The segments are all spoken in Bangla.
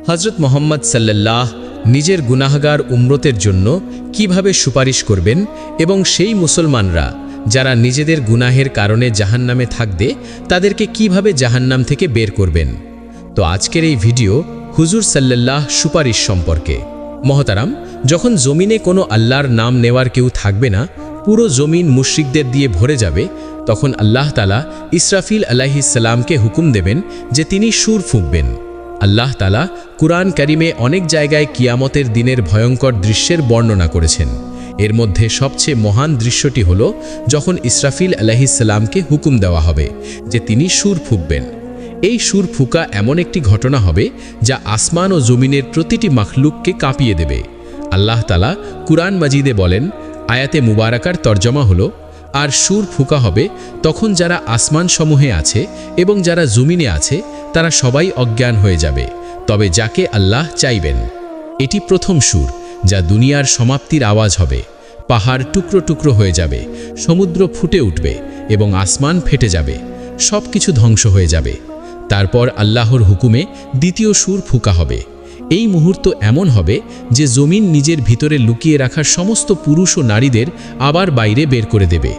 হজরত মোহাম্মদ সাল্লাল্লাহ নিজের গুনাহগার উম্মতের জন্য কিভাবে সুপারিশ করবেন এবং সেই মুসলমানরা যারা নিজেদের গুনাহের কারণে জাহান্নামে থাকবে তাদেরকে কিভাবে জাহান্নাম থেকে বের করবেন। তো আজকের এই ভিডিও হুজুর সাল্লাল্লাহ সুপারিশ সম্পর্কে। মহতারাম, যখন জমিনে কোনো আল্লাহর নাম নেওয়ার কেউ থাকবে না, পুরো জমিন মুশরিকদের দিয়ে ভরে যাবে, তখন আল্লাহ তাআলা ইসরাফিল আলাইহিস সালামকে হুকুম দেবেন যে তিনি সুর ফুঁকবেন। আল্লাহ তাআলা কুরআন কারিমে অনেক জায়গায় কিয়ামতের দিনের ভয়ঙ্কর দৃশ্যের বর্ণনা করেছেন। এর মধ্যে সবচেয়ে মহান দৃশ্যটি হল যখন ইসরাফিল আলাইহিস সালামকে হুকুম দেওয়া হবে যে তিনি সুর ফুঁকবেন। এই সুর ফুঁকা এমন একটি ঘটনা হবে যা আসমান ও জমিনের প্রতিটি মাখলুককে কাঁপিয়ে দেবে। আল্লাহ তাআলা কুরআন মাজিদে বলেন, আয়াতে মুবারাকার তর্জমা হলো, আর সুর ফুঁকা হবে তখন যারা আসমান সমূহে আছে এবং যারা জমিনে আছে তারা সবাই অজ্ঞান হয়ে যাবে, তবে যাকে আল্লাহ চাইবেন। এটি প্রথম সুর যা দুনিয়ার সমাপ্তির আওয়াজ হবে। পাহাড় টুকরো টুকরো হয়ে যাবে, সমুদ্র ফুটে উঠবে এবং আসমান ফেটে যাবে, সব কিছু ধ্বংস হয়ে যাবে। তারপর আল্লাহর হুকুমে দ্বিতীয় সুর ফুঁকা হবে। এই মুহূর্ত এমন হবে যে জমিন নিজের ভিতরে লুকিয়ে রাখার সমস্ত পুরুষ ও নারীদের আবার বাইরে বের করে দেবে।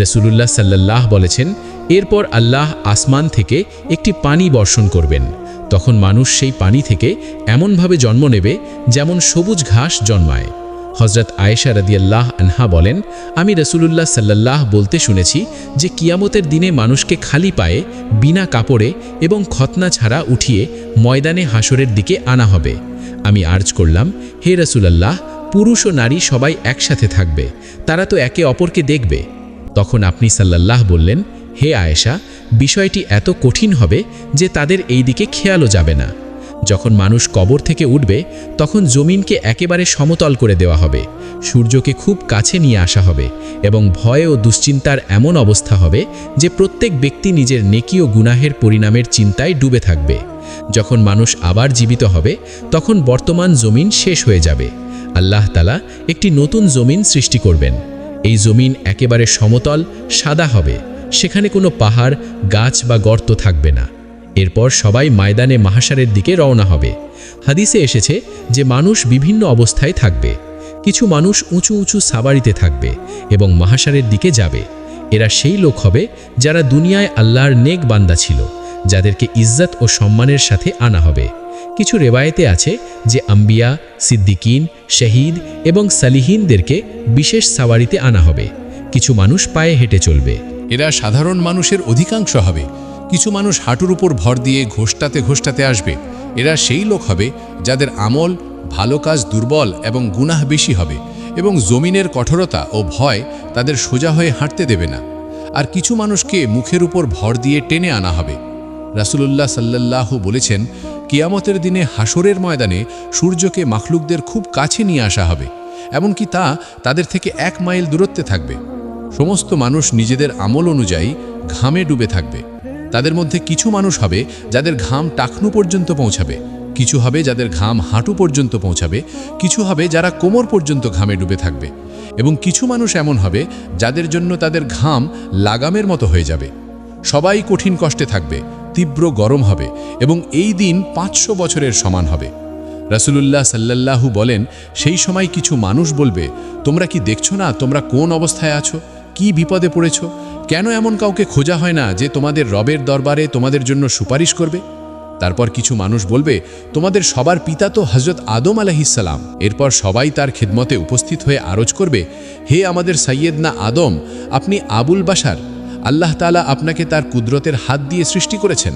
রাসূলুল্লাহ সাল্লাল্লাহ বলেছেন, এরপর আল্লাহ আসমান থেকে একটি পানি বর্ষণ করবেন। তখন মানুষ সেই পানি থেকে এমনভাবে জন্ম নেবে যেমন সবুজ ঘাস জন্মায়। হযরত আয়েশা রাদিয়াল্লাহু আনহা বলেন, আমি রাসূলুল্লাহ সাল্লাল্লাহ বলতে শুনেছি যে কিয়ামতের দিনে মানুষকে খালি পায়ে, বিনা কাপড়ে এবং খতনা ছাড়া উঠিয়ে ময়দানে হাসরের দিকে আনা হবে। আমি আর্জ করলাম, হে রাসূলুল্লাহ, পুরুষ ও নারী সবাই একসাথে থাকবে, তারা তো একে অপরকে দেখবে। তখন আপনি সাল্লাল্লাহ বললেন, হে আয়েশা, বিষয়টি এত কঠিন হবে যে তাদের এই দিকে খেয়ালও যাবে না। যখন মানুষ কবর থেকে উঠবে তখন জমিনকে একেবারে সমতল করে দেওয়া হবে, সূর্যকে খুব কাছে নিয়ে আসা হবে এবং ভয় ও দুশ্চিন্তার এমন অবস্থা হবে যে প্রত্যেক ব্যক্তি নিজের নেকি ও গুনাহের পরিণামের চিন্তায় ডুবে থাকবে। যখন মানুষ আবার জীবিত হবে তখন বর্তমান জমিন শেষ হয়ে যাবে। আল্লাহ তাআলা একটি নতুন জমিন সৃষ্টি করবেন। এই জমিন একেবারে সমতল, সাদা হবে, সেখানে কোনো পাহাড়, গাছ বা গর্ত থাকবে না। এরপর সবাই ময়দানে মাহশারের দিকে রওনা হবে। হাদিসে এসেছে যে মানুষ বিভিন্ন অবস্থায় থাকবে। কিছু মানুষ উঁচু উঁচু সাবারিতে থাকবে এবং মাহশারের দিকে যাবে। এরা সেই লোক হবে যারা দুনিয়ায় আল্লাহর নেক বান্দা ছিল, যাদেরকে ইজ্জত ও সম্মানের সাথে আনা হবে। কিছু রেওয়ায়েতে আছে যে আম্বিয়া, সিদ্দিকিন, শহীদ এবং সালিহিনদেরকে বিশেষ সাওয়ারিতে আনা হবে। কিছু মানুষ পায়ে হেঁটে চলবে। এরা সাধারণ মানুষের অধিকাংশ হবে। কিছু মানুষ হাঁটুর উপর ভর দিয়ে ঘোষটাতে ঘোষটাতে আসবে। এরা সেই লোক হবে যাদের আমল, ভালো কাজ দুর্বল এবং গুনাহ বেশি হবে এবং জমিনের কঠোরতা ও ভয় তাদের সোজা হয়ে হাঁটতে দেবে না। আর কিছু মানুষকে মুখের উপর ভর দিয়ে টেনে আনা হবে। রাসূলুল্লাহ সাল্লাল্লাহু বলেছেন, কিয়ামতের দিনে হাসরের ময়দানে সূর্যকে মাখলুকদের খুব কাছে নিয়ে আসা হবে, এমনকি তা তাদের থেকে 1 মাইল দূরত্বে থাকবে। সমস্ত মানুষ নিজেদের আমল অনুযায়ী ঘামে ডুবে থাকবে। তাদের মধ্যে কিছু মানুষ হবে যাদের ঘাম টাকনু পর্যন্ত পৌঁছাবে, কিছু হবে যাদের ঘাম হাঁটু পর্যন্ত পৌঁছাবে, কিছু হবে যারা কোমর পর্যন্ত ঘামে ডুবে থাকবে এবং কিছু মানুষ এমন হবে যাদের জন্য তাদের ঘাম লাগামের মতো হয়ে যাবে। সবাই কঠিন কষ্টে থাকবে, তীব্র গরম হবে এবং এই দিন 500 বছরের সমান হবে। রাসূলুল্লাহ সাল্লাল্লাহু বলেন, সেই সময় কিছু মানুষ বলবে, তোমরা কি দেখছো না তোমরা কোন অবস্থায় আছো, কি বিপদে পড়েছো? কেন এমন কাউকে খোঁজা হয় না যে তোমাদের রবের দরবারে তোমাদের জন্য সুপারিশ করবে? তারপর কিছু মানুষ বলবে, তোমাদের সবার পিতা তো হযরত আদম আলাইহিস সালাম। এরপর সবাই তার খিদমতে উপস্থিত হয়ে আরজ করবে, হে আমাদের সাইয়েদনা আদম, আপনি আবুল বাশার। আল্লাহ তাআলা আপনাকে তার কুদরতের হাত দিয়ে সৃষ্টি করেছেন,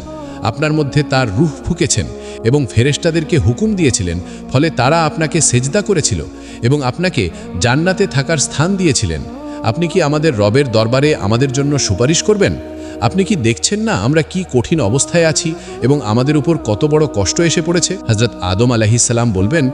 আপনার মধ্যে তার রূহ ফুঁকেছেন এবং ফেরেশতাদেরকে হুকুম দিয়েছিলেন, ফলে তারা আপনাকে সেজদা করেছিল এবং আপনাকে জান্নাতে থাকার স্থান দিয়েছিলেন। আপনি কি আমাদের রবের দরবারে আমাদের জন্য সুপারিশ করবেন? আপনি কি দেখছেন না আমরা কি কঠিন অবস্থায় আছি এবং আমাদের উপর কত বড় কষ্ট এসে পড়েছে? হযরত আদম আলাইহিস সালাম বলবেন,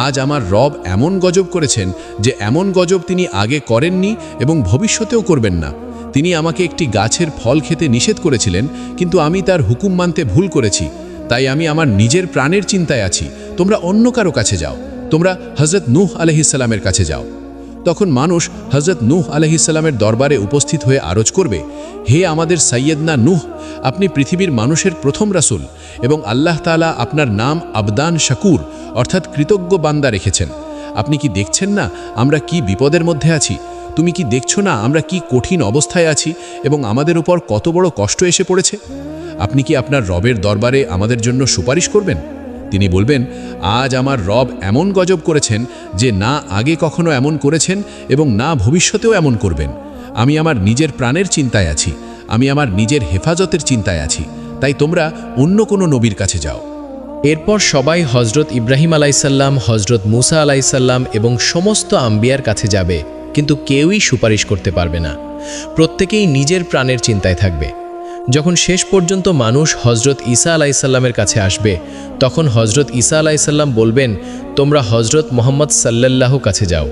আজ আমার রব এমন গজব করেছেন যে এমন গজব তিনি আগে করেননি এবং ভবিষ্যতেও করবেন না। তিনি আমাকে একটি গাছের ফল খেতে নিষেধ করেছিলেন, কিন্তু আমি তার হুকুম মানতে ভুল করেছি, তাই আমি আমার নিজের প্রাণের চিন্তায় আছি। তোমরা অন্য কারো কাছে যাও, তোমরা হযরত নূহ আলাইহিস সালামের কাছে যাও। তখন মানুষ হজরত নূহ আলাইহিসসালামের দরবারে উপস্থিত হয়ে আরজ করবে, হে আমাদের সাইয়েদনা নূহ, আপনি পৃথিবীর মানুষের প্রথম রাসূল এবং আল্লাহ তাআলা আপনার নাম আবদান শাকুর অর্থাৎ কৃতজ্ঞ বান্দা রেখেছেন। আপনি কি দেখছেন না আমরা কি বিপদের মধ্যে আছি? তুমি কি দেখছো না আমরা কি কঠিন অবস্থায় আছি এবং আমাদের উপর কত বড় কষ্ট এসে পড়েছে? আপনি কি আপনার রবের দরবারে আমাদের জন্য সুপারিশ করবেন? তিনি বলবেন, আজ আমার রব এমন গজব করেছেন যে না আগে কখনো এমন করেছেন এবং না ভবিষ্যতেও এমন করবেন। আমি আমার নিজের প্রাণের চিন্তায় আছি, আমি আমার নিজের হেফাজতের চিন্তায় আছি, তাই তোমরা অন্য কোনো নবীর কাছে যাও। এরপর সবাই হজরত ইব্রাহিম আলাইসাল্লাম, হজরত মুসা আলাইসাল্লাম এবং সমস্ত আম্বিয়ার কাছে যাবে, কিন্তু কেউই সুপারিশ করতে পারবে না। প্রত্যেকেই নিজের প্রাণের চিন্তায় থাকবে। যখন শেষ পর্যন্ত মানুষ হজরত ঈসা আলাইসাল্লামের কাছে আসবে, তখন হজরত ঈসা আলাইসাল্লাম বলবেন, তোমরা হজরত মোহাম্মদ সাল্লাল্লাহু কাছে যাও।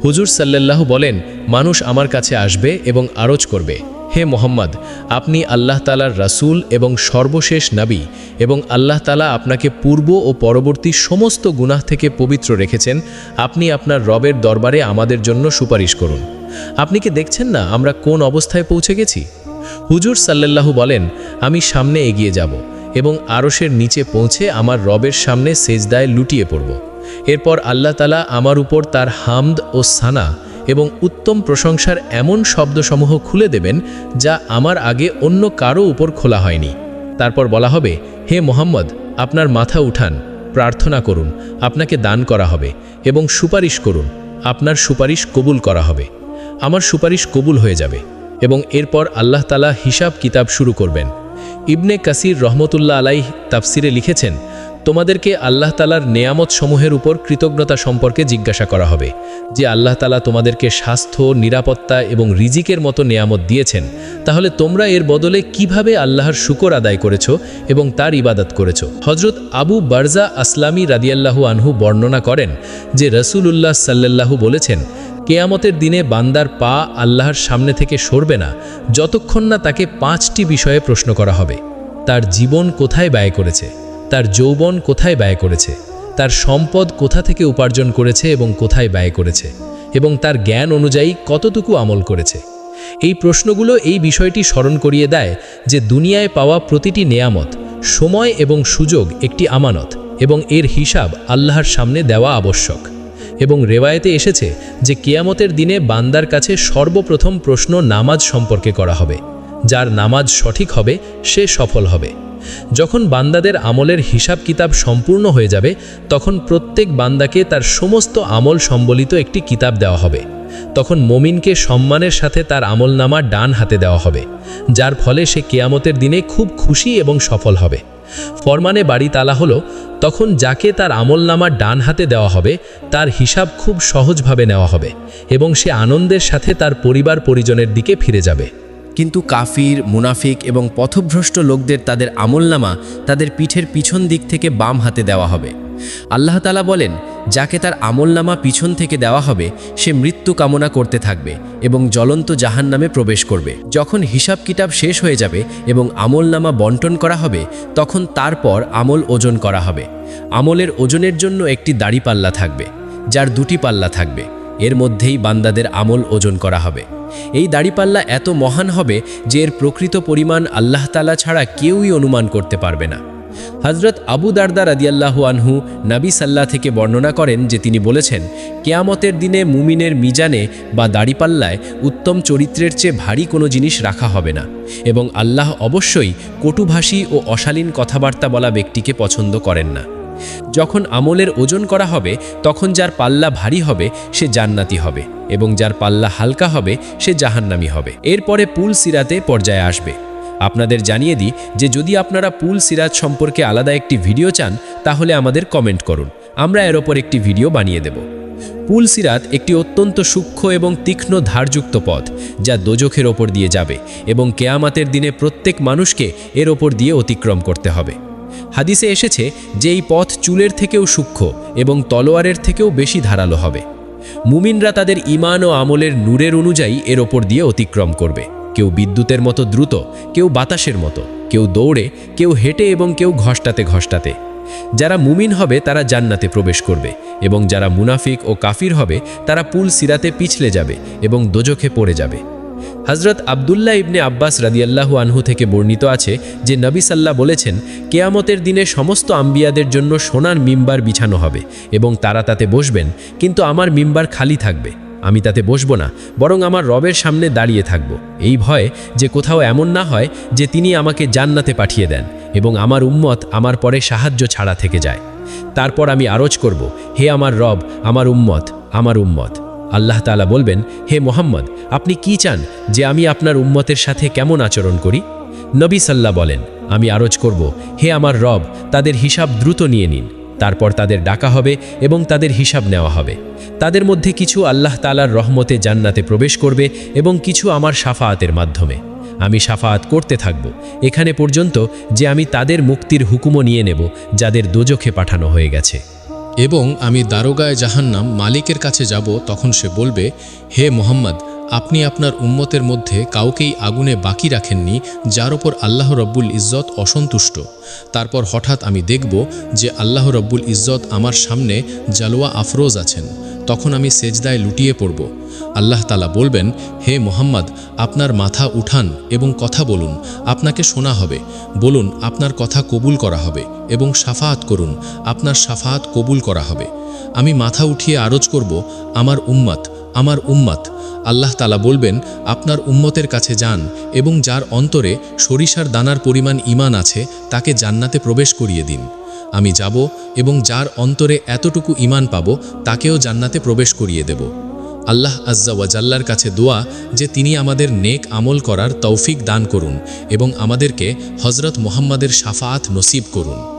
হুজুর সাল্লাল্লাহু বলেন, মানুষ আমার কাছে আসবে এবং আরজ করবে, হে মোহাম্মদ, আপনি আল্লাহ তাআলার রাসূল এবং সর্বশেষ নবী, এবং আল্লাহ তাআলা আপনাকে পূর্ব ও পরবর্তী সমস্ত গুনাহ থেকে পবিত্র রেখেছেন। আপনি আপনার রবের দরবারে আমাদের জন্য সুপারিশ করুন। আপনি কি দেখছেন না আমরা কোন অবস্থায় পৌঁছে গেছি? হুজুর সাল্লাল্লাহু বলেন, আমি সামনে এগিয়ে যাব এবং আরশের নিচে পৌঁছে আমার রবের সামনে সেজদায় লুটিয়ে পড়ব। এরপর আল্লাহ তাআলা আমার উপর তার হামদ ও সানা এবং উত্তম প্রশংসার এমন শব্দসমূহ খুলে দেবেন যা আমার আগে অন্য কারো উপর খোলা হয়নি। তারপর বলা হবে, হে মোহাম্মদ, আপনার মাথা উঠান, প্রার্থনা করুন, আপনাকে দান করা হবে, এবং সুপারিশ করুন, আপনার সুপারিশ কবুল করা হবে। আমার সুপারিশ কবুল হয়ে যাবে এবং এরপর আল্লাহ তাআলা হিসাব কিতাব শুরু করবেন। ইবনে কাসির রহমতুল্লাহ আলাইহ তাফসিরে লিখেছেন, তোমাদেরকে আল্লাহ তাআলার নেয়ামত সমূহের উপর কৃতজ্ঞতা সম্পর্কে জিজ্ঞাসা করা হবে, যে আল্লাহ তাআলা তোমাদেরকে স্বাস্থ্য, নিরাপত্তা এবং রিজিকের মতো নেয়ামত দিয়েছেন, তাহলে তোমরা এর বদলে কিভাবে আল্লাহর শুকর আদায় করেছ এবং তার ইবাদত করেছ। হজরত আবু বারজা আসলামী রাদিয়াল্লাহু আনহু বর্ণনা করেন যে রাসূলুল্লাহ সাল্লাল্লাহু বলেছেন, কেয়ামতের দিনে বান্দার পা আল্লাহর সামনে থেকে সরবে না যতক্ষণ না তাকে 5টি বিষয়ে প্রশ্ন করা হবে। তার জীবন কোথায় ব্যয় করেছে, তার যৌবন কোথায় ব্যয় করেছে, তার সম্পদ কোথা থেকে উপার্জন করেছে এবং কোথায় ব্যয় করেছে, এবং তার জ্ঞান অনুযায়ী কতটুকু আমল করেছে। এই প্রশ্নগুলো এই বিষয়টি স্মরণ করিয়ে দেয় যে দুনিয়ায় পাওয়া প্রতিটি নেয়ামত, সময় এবং সুযোগ একটি আমানত, এবং এর হিসাব আল্লাহর সামনে দেওয়া আবশ্যক। এবং রেওয়ায়েতে এসেছে যে কিয়ামতের দিনে বান্দার কাছে সর্বপ্রথম প্রশ্ন নামাজ সম্পর্কে করা হবে। যার নামাজ সঠিক হবে সে সফল হবে। যখন বান্দাদের আমলের হিসাব কিতাব সম্পূর্ণ হয়ে যাবে, তখন প্রত্যেক বান্দাকে তার সমস্ত আমল সম্বলিত একটি কিতাব দেওয়া হবে। তখন মুমিনকে সম্মানের সাথে তার আমলনামা ডান হাতে দেওয়া হবে, যার ফলে সে কিয়ামতের দিনে খুব খুশি এবং সফল হবে। ফরমানে বাড়ি তালা হলো, তখন যাকে তার আমলনামা ডান হাতে দেওয়া হবে তার হিসাব খুব সহজভাবে নেওয়া হবে এবং সে আনন্দের সাথে তার পরিবার পরিজনের দিকে ফিরে যাবে। কিন্তু কাফির, মুনাফিক এবং পথভ্রষ্ট লোকদের তাদের আমলনামা তাদের পিঠের পিছন দিক থেকে বাম হাতে দেওয়া হবে। আল্লাহ তাআলা বলেন, যাকে তার আমলনামা পিছন থেকে দেওয়া হবে সে মৃত্যু কামনা করতে থাকবে এবং জ্বলন্ত জাহান্নামে প্রবেশ করবে। যখন হিসাব কিতাব শেষ হয়ে যাবে এবং আমলনামা বন্টন করা হবে, তখন তারপর আমল ওজন করা হবে। আমলের ওজনের জন্য একটি দাড়িপাল্লা থাকবে, যার 2টি পাল্লা থাকবে। এর মধ্যেই বান্দাদের আমল ওজন করা হবে। এই দাড়িপাল্লা এত মহান হবে যে এর প্রকৃত পরিমাণ আল্লাহ তাআলা ছাড়া কেউই অনুমান করতে পারবে না। হযরত আবু দারদা রাদিয়াল্লাহু আনহু নবী সাল্লাল্লাহু থেকে বর্ণনা করেন যে তিনি বলেছেন, কিয়ামতের দিনে মুমিনের মিজানে বা দাড়িপাল্লায় উত্তম চরিত্রের চেয়ে ভারী কোনো জিনিস রাখা হবে না, এবং আল্লাহ অবশ্যই কটুভাষী ও অশালীন কথাবার্তা বলা ব্যক্তিকে পছন্দ করেন না। যখন আমলের ওজন করা হবে, তখন যার পাল্লা ভারী হবে সে জান্নাতি হবে এবং যার পাল্লা হালকা হবে সে জাহান্নামী হবে। এরপরে পুল সিরাতে পর্যায়ে আসবে। আপনাদের জানিয়ে দিই যে যদি আপনারা পুল সিরাত সম্পর্কে আলাদা একটি ভিডিও চান, তাহলে আমাদের কমেন্ট করুন, আমরা এর ওপর একটি ভিডিও বানিয়ে দেব। পুল সিরাত একটি অত্যন্ত সূক্ষ্ম এবং তীক্ষ্ণ ধারযুক্ত পথ, যা দোজখের ওপর দিয়ে যাবে এবং কেয়ামতের দিনে প্রত্যেক মানুষকে এর ওপর দিয়ে অতিক্রম করতে হবে। হাদিসে এসেছে যে এই পথ চুলের থেকেও সূক্ষ্ম এবং তলোয়ারের থেকেও বেশি ধারালো হবে। মুমিনরা তাদের ঈমান ও আমলের নূরের অনুযায়ী এর ওপর দিয়ে অতিক্রম করবে। কেউ বিদ্যুতের মতো দ্রুত, কেউ বাতাসের মতো, কেউ দৌড়ে, কেউ হেঁটে এবং কেউ ঘষ্টাতে ঘষ্টাতে। যারা মুমিন হবে তারা জান্নাতে প্রবেশ করবে এবং যারা মুনাফিক ও কাফির হবে তারা পুল সিরাতে পিছলে যাবে এবং দোজখে পড়ে যাবে। হযরত আব্দুল্লাহ ইবনে আব্বাস রাদিয়াল্লাহু আনহু থেকে বর্ণিত আছে যে নবী সাল্লাল্লাহু বলেছেন, কেয়ামতের দিনে সমস্ত আম্বিয়াদের জন্য সোনার মিম্বার বিছানো হবে এবং তারা তাতে বসবেন, কিন্তু আমার মিম্বার খালি থাকবে। আমি তাতে বসবো না, বরং আমার রবের সামনে দাঁড়িয়ে থাকব, এই ভয়ে যে কোথাও এমন না হয় যে তিনি আমাকে জান্নাতে পাঠিয়ে দেন এবং আমার উম্মত আমার পরে সাহায্য ছাড়া থেকে যায়। তারপর আমি আরজ করব, হে আমার রব, আমার উম্মত, আমার উম্মত। আল্লাহ তাআলা বলবেন, হে মোহাম্মদ, আপনি কি চান যে আমি আপনার উম্মতের সাথে কেমন আচরণ করি? নবী সাল্লাল্লাহু বলেন, আমি আরজ করব, হে আমার রব, তাদের হিসাব দ্রুত নিয়ে নিন। তারপর তাদের ডাকা হবে এবং তাদের হিসাব নেওয়া হবে। তাদের মধ্যে কিছু আল্লাহ তাআলার রহমতে জান্নাতে প্রবেশ করবে এবং কিছু আমার শাফাআতের মাধ্যমে। আমি শাফাআত করতে থাকব এখানে পর্যন্ত যে আমি তাদের মুক্তির হুকুমও নিয়ে নেব যাদের দোজখে পাঠানো হয়ে গেছে। এবং আমি দারোগায় জাহান্নাম মালিকের কাছে যাব, তখন সে বলবে, হে মোহাম্মদ, আপনি আপনার উম্মতের মধ্যে কাউকেই আগুনে বাকি রাখেননি যার ওপর আল্লাহ রব্বুল ইজ্জত অসন্তুষ্ট। তারপর হঠাৎ আমি দেখব যে আল্লাহ রব্বুল ইজ্জত আমার সামনে জালোয়া আফরোজ আছেন। তখন আমি সেজদায় লুটিয়ে পড়ব। আল্লাহ তাআলা বলবেন, হে মোহাম্মদ, আপনার মাথা উঠান এবং কথা বলুন, আপনাকে শোনা হবে। বলুন, আপনার কথা কবুল করা হবে এবং শাফাআত করুন, আপনার শাফাআত কবুল করা হবে। আমি মাথা উঠিয়ে আরজ করব, আমার উম্মত, আমার উম্মত। আল্লাহ তাআলা বলবেন, আপনার উম্মতের কাছে যান এবং যার অন্তরে সরিষার দানার পরিমাণ ঈমান আছে তাকে জান্নাতে প্রবেশ করিয়ে দিন। আমি যাব এবং যার অন্তরে এতটুকু ঈমান পাব তাকেও জান্নাতে প্রবেশ করিয়ে দেব। আল্লাহ আজ্জা ওয়া জাল্লার কাছে দোয়া যে তিনি আমাদের নেক আমল করার তৌফিক দান করুন এবং আমাদেরকে হযরত মুহাম্মাদের শাফাআত নসিব করুন।